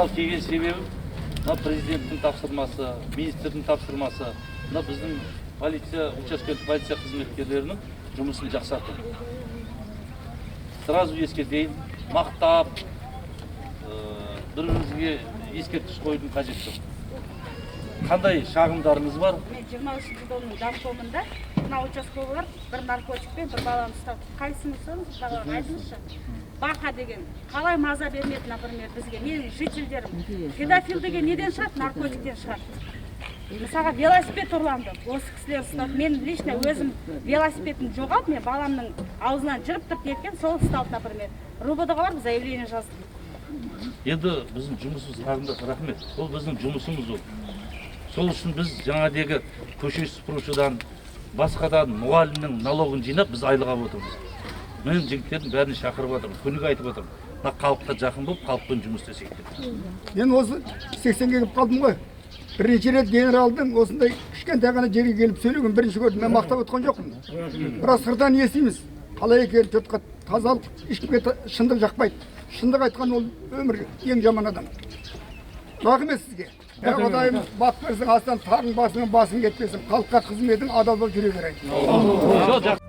мынау келген себебім, мына президенттің тапсырмасы, министрдің тапсырмасы, мына біздің полиция, учаскелік полиция қызметкерлерінің жұмысын жақсарту. Сразу ескертейін, мақтап, бір-бірімізге ескерткіш қоюдың қажеті жоқ. Қандай шағымдарыңыз бар? Мен 23-ші жолдың замкомында мына участковалар бір наркотикпен бір баланы ұстап. Қайсыңыз айтыңызшы? Бақа деген қалай маза бермеді, например, бізге? Менің жительдерім педофил деген неден шығады? Наркотиктен шығады. Мысалға велосипед ұрланды. Осы кісілер ұстап. Мен лично өзім велосипедім жоғалып, мен баламның аузынан жырып тұрып кеткен, сол ұсталды, например. РУБД-ға барып заявление жаздым. Енді біздің жұмысымыз рахмет. Ол біздің жұмысымыз ол. Сол үшін біз жаңадегі көше сыпырушыдан, басқадан мұғалімнің налогын жинап, біз айлық алып отырмыз. Мен жігіттердің бәріне шақырып отырмын, күніге айтып отырмын. Мына халыққа жақын болып, халықпен жұмыс істесек деп. Мен осы 80-ге келіп қалдым ғой. Бірінші рет генералдың осындай кішкентай ғана жерге келіп сөйлеген бірінші көрдім. Мен мақтап отқан жоқпын. Бірақ сырттан естиміз. Қалай екенін жұртқа тазалық, ешкімге шындық жақпайды. Шындық айтқан ол өмір ең жаман адам. Рахмет сізге. Құдайым бақ берсін, астан тағың басыңның басын кетпесін. Халыққа қызметің адал болып жүре берейін.